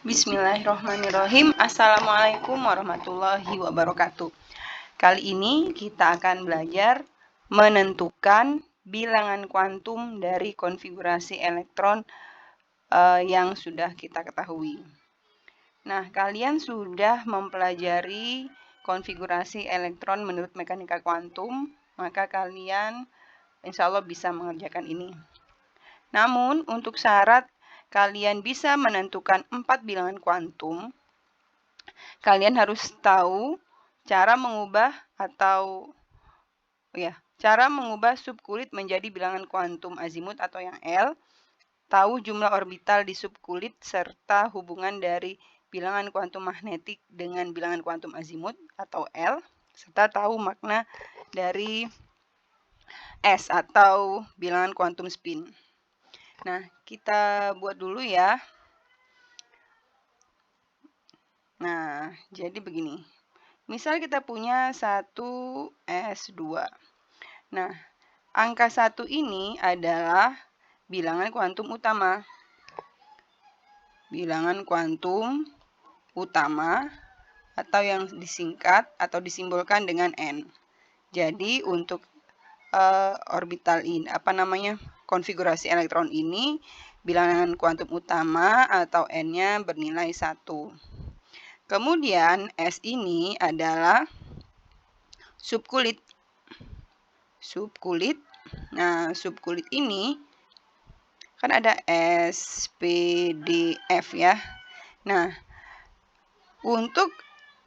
Bismillahirrahmanirrahim. Assalamualaikum warahmatullahi wabarakatuh. Kali ini kita akan belajar menentukan bilangan kuantum dari konfigurasi elektron yang sudah kita ketahui. Nah, kalian sudah mempelajari konfigurasi elektron menurut mekanika kuantum, maka kalian insya Allah bisa mengerjakan ini. Namun, untuk syarat kalian bisa menentukan 4 bilangan kuantum, kalian harus tahu cara mengubah subkulit menjadi bilangan kuantum azimut atau yang L, tahu jumlah orbital di subkulit serta hubungan dari bilangan kuantum magnetik dengan bilangan kuantum azimut atau L, serta tahu makna dari S atau bilangan kuantum spin. Nah, kita buat dulu ya. Nah, jadi begini. Misal kita punya 1S2. Nah, angka 1 ini adalah bilangan kuantum utama. Bilangan kuantum utama atau yang disingkat atau disimbolkan dengan N. Jadi, untuk orbital ini, konfigurasi elektron ini, bilangan kuantum utama atau N-nya bernilai 1. Kemudian S ini adalah subkulit. Nah, subkulit ini kan ada S, P, D, F ya. Nah, untuk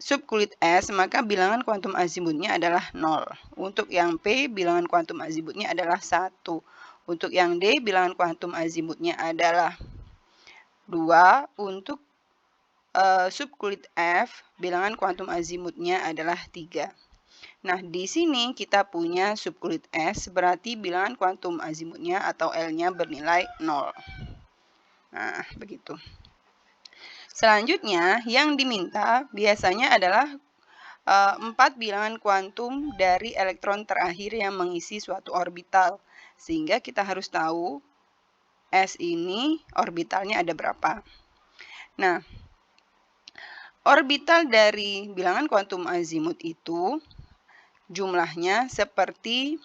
subkulit S, maka bilangan kuantum azimutnya adalah 0. Untuk yang P, bilangan kuantum azimutnya adalah 1. Untuk yang D, bilangan kuantum azimutnya adalah 2. Untuk subkulit F, bilangan kuantum azimutnya adalah 3. Nah, di sini kita punya subkulit S, berarti bilangan kuantum azimutnya atau L-nya bernilai 0. Nah, begitu. Selanjutnya, yang diminta biasanya adalah 4 bilangan kuantum dari elektron terakhir yang mengisi suatu orbital. Sehingga kita harus tahu S ini orbitalnya ada berapa. Nah, orbital dari bilangan kuantum azimut itu jumlahnya seperti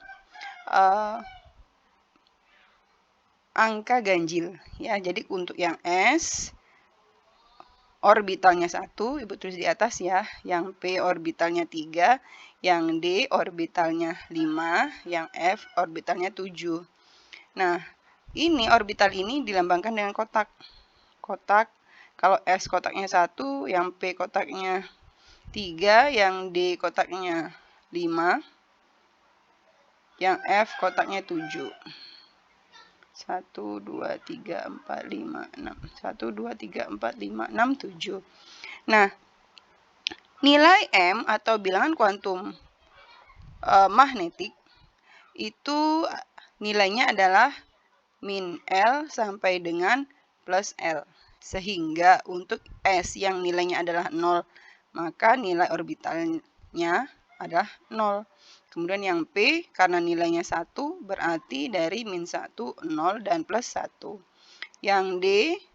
angka ganjil ya. Jadi untuk yang S orbitalnya 1, Ibu tulis di atas ya. Yang P orbitalnya 3, yang D orbitalnya 5, yang F orbitalnya 7. Nah, ini orbital ini dilambangkan dengan kotak. Kalau S kotaknya 1, yang P kotaknya 3, yang D kotaknya 5, yang F kotaknya 7. 1, 2, 3, 4, 5, 6. 1, 2, 3, 4, 5, 6, 7. Nah, nilai M atau bilangan kuantum magnetik itu nilainya adalah min L sampai dengan plus L. Sehingga untuk S yang nilainya adalah 0, maka nilai orbitalnya adalah 0. Kemudian yang P karena nilainya 1 berarti dari min 1, 0 dan plus 1. Yang D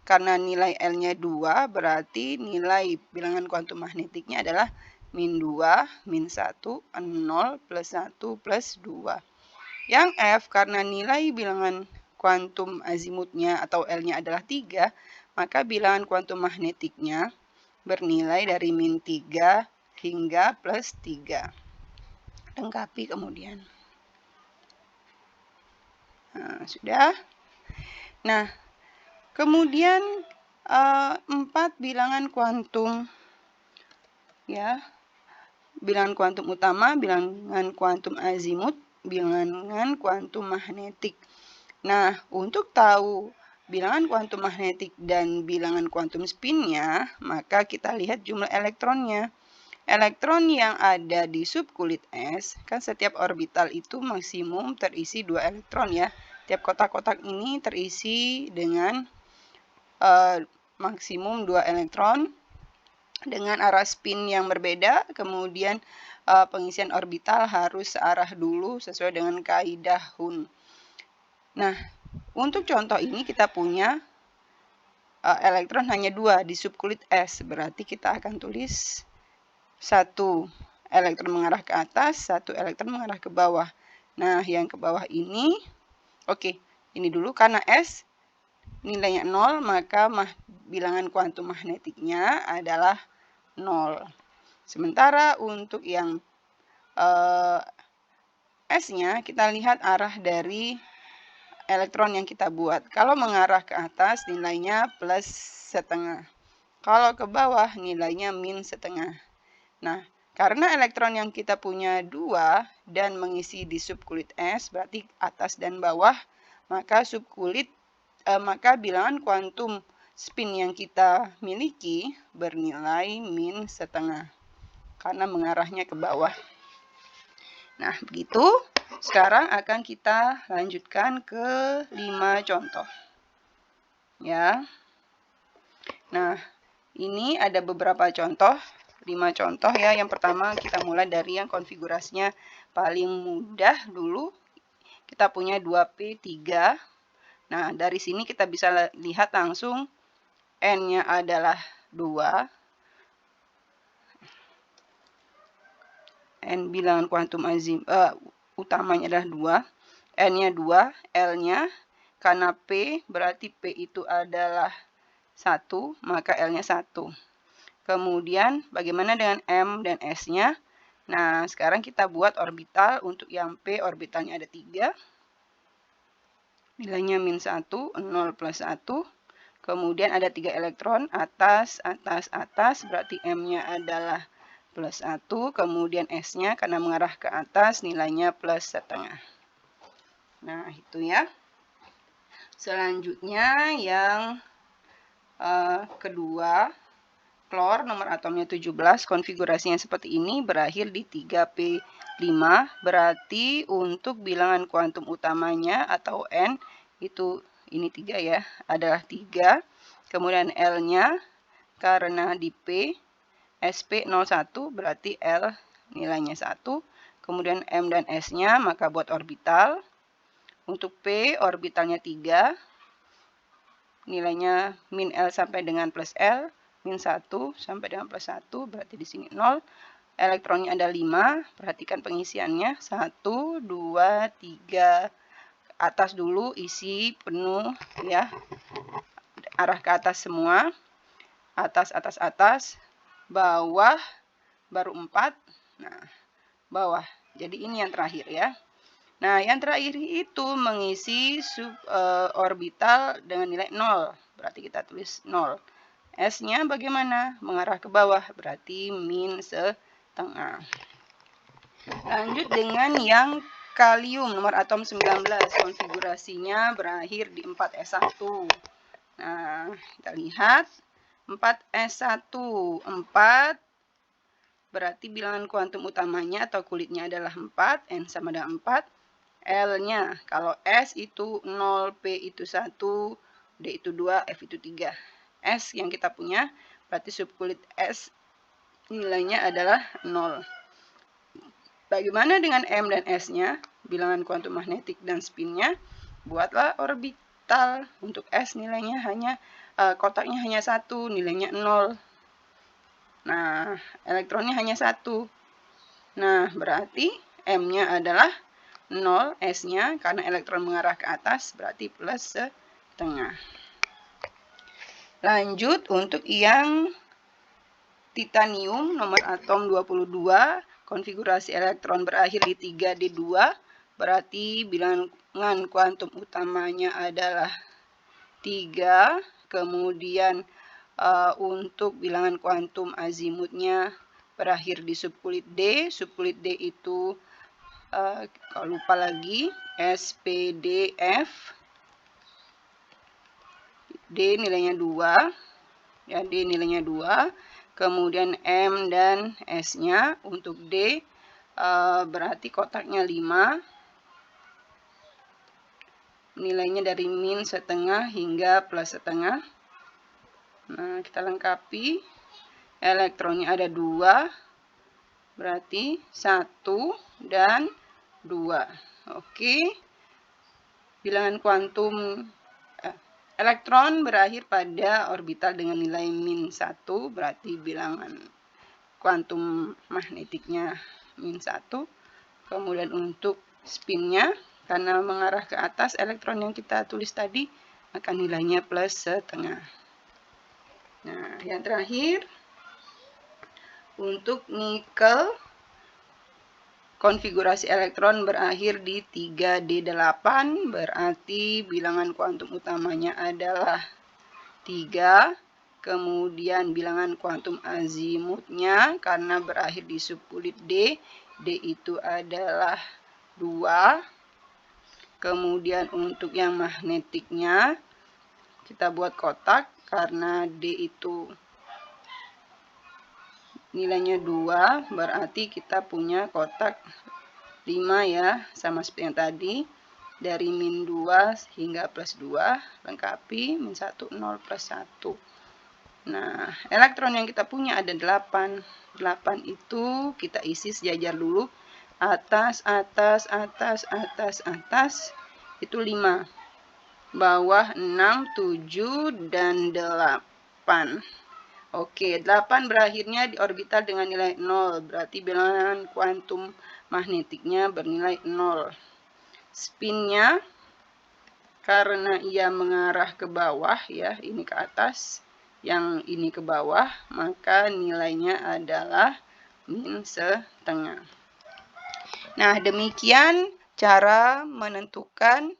karena nilai L-nya 2 berarti nilai bilangan kuantum magnetiknya adalah min 2, min 1, 0, plus 1, plus 2. Yang F karena nilai bilangan kuantum azimutnya atau L-nya adalah 3, maka bilangan kuantum magnetiknya bernilai dari min 3 hingga plus 3. Lengkapi kemudian. Nah, sudah. Nah, kemudian 4 bilangan kuantum ya. Bilangan kuantum utama, bilangan kuantum azimut, bilangan kuantum magnetik. Nah, untuk tahu bilangan kuantum magnetik dan bilangan kuantum spinnya, maka kita lihat jumlah elektronnya. Elektron yang ada di subkulit S, kan setiap orbital itu maksimum terisi 2 elektron ya. Tiap kotak-kotak ini terisi dengan maksimum 2 elektron dengan arah spin yang berbeda. Kemudian pengisian orbital harus searah dulu sesuai dengan kaidah Hund. Nah, untuk contoh ini kita punya elektron hanya 2 di subkulit S. Berarti kita akan tulis 1 elektron mengarah ke atas, 1 elektron mengarah ke bawah. Nah, yang ke bawah ini, oke, ini dulu karena S nilainya 0, maka bilangan kuantum magnetiknya adalah 0. Sementara untuk yang S-nya, kita lihat arah dari elektron yang kita buat. Kalau mengarah ke atas, nilainya plus setengah. Kalau ke bawah, nilainya min setengah. Nah, karena elektron yang kita punya 2 dan mengisi di subkulit S, berarti atas dan bawah, maka maka bilangan kuantum spin yang kita miliki bernilai min setengah. Karena mengarahnya ke bawah. Nah, begitu. Sekarang akan kita lanjutkan ke 5 contoh. Ya. Nah, ini ada beberapa contoh, 5 contoh ya. Yang pertama kita mulai dari yang konfigurasinya paling mudah dulu. Kita punya 2P3. Nah, dari sini kita bisa lihat langsung N-nya adalah 2. N bilangan kuantum utamanya adalah 2. N-nya 2, L-nya karena P berarti P itu adalah 1, maka L-nya 1. Kemudian bagaimana dengan M dan S-nya? Nah, sekarang kita buat orbital. Untuk yang P orbitalnya ada 3. Nilainya min 1, 0 plus 1. Kemudian ada 3 elektron, atas, atas, atas, berarti M-nya adalah plus 1, kemudian S-nya karena mengarah ke atas nilainya plus setengah. Nah, itu ya. Selanjutnya yang kedua, klor nomor atomnya 17, konfigurasinya seperti ini, berakhir di 3P5, berarti untuk bilangan kuantum utamanya atau N, itu ini 3 ya, adalah 3. Kemudian L-nya karena di P, SP01 berarti L nilainya 1. Kemudian M dan S-nya maka buat orbital. Untuk P orbitalnya 3. Nilainya min L sampai dengan plus L. Min 1 sampai dengan plus 1 berarti di sini 0. Elektronnya ada 5. Perhatikan pengisiannya. 1, 2, 3. Atas dulu isi penuh ya. Arah ke atas semua. Atas, atas, atas. Bawah baru 4. Nah, bawah. Jadi ini yang terakhir ya. Nah, yang terakhir itu mengisi orbital dengan nilai 0. Berarti kita tulis 0. S-nya bagaimana? Mengarah ke bawah. Berarti min setengah. Lanjut dengan yang kalium nomor atom 19. Konfigurasinya berakhir di 4S1. Nah, kita lihat. 4S1, 4 berarti bilangan kuantum utamanya atau kulitnya adalah 4, N sama dengan 4. L-nya, kalau S itu 0, P itu 1, D itu 2, F itu 3. S yang kita punya, berarti subkulit S nilainya adalah 0. Bagaimana dengan M dan S-nya? Bilangan kuantum magnetik dan spinnya, buatlah orbital. Untuk S nilainya hanya kotaknya hanya 1, nilainya 0. Nah, elektronnya hanya 1. Nah, berarti M-nya adalah 0, S-nya karena elektron mengarah ke atas berarti plus setengah. Lanjut untuk yang titanium nomor atom 22, konfigurasi elektron berakhir di 3D2, berarti bilangan kuantum utamanya adalah 3, kemudian untuk bilangan kuantum azimutnya berakhir di subkulit D. Subkulit D itu kalau lupa lagi SPDF. D nilainya 2. Ya, D nilainya 2. Kemudian M dan S-nya untuk D berarti kotaknya 5. Nilainya dari min setengah hingga plus setengah. Nah, kita lengkapi. Elektronnya ada 2. Berarti 1 dan 2. Oke. Bilangan kuantum Elektron berakhir pada orbital dengan nilai -1, berarti bilangan kuantum magnetiknya -1. Kemudian untuk spinnya, karena mengarah ke atas elektron yang kita tulis tadi, maka nilainya +1/2. Nah, yang terakhir, untuk nikel, konfigurasi elektron berakhir di 3d8, berarti bilangan kuantum utamanya adalah 3. Kemudian bilangan kuantum azimutnya karena berakhir di subunit D, D itu adalah 2. Kemudian untuk yang magnetiknya, kita buat kotak karena D itu nilainya 2, berarti kita punya kotak 5 ya, sama seperti yang tadi. Dari -2 hingga +2, lengkapi, -1, 0, +1. Nah, elektron yang kita punya ada 8. 8 itu kita isi sejajar dulu. Atas, atas, atas, atas, atas, itu 5. Bawah 6, 7, dan 8. Oke, 8 berakhirnya di orbital dengan nilai 0, berarti bilangan kuantum magnetiknya bernilai 0. Spinnya, karena ia mengarah ke bawah ya, ini ke atas, yang ini ke bawah, maka nilainya adalah -1/2. Nah, demikian cara menentukan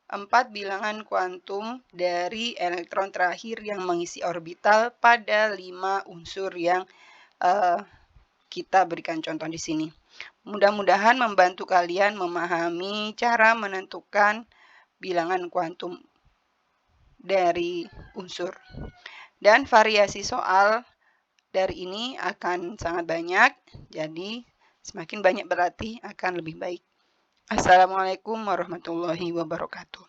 4 bilangan kuantum dari elektron terakhir yang mengisi orbital pada 5 unsur yang kita berikan contoh di sini. Mudah-mudahan membantu kalian memahami cara menentukan bilangan kuantum dari unsur. Dan variasi soal dari ini akan sangat banyak, jadi semakin banyak berarti akan lebih baik. Assalamualaikum warahmatullahi wabarakatuh.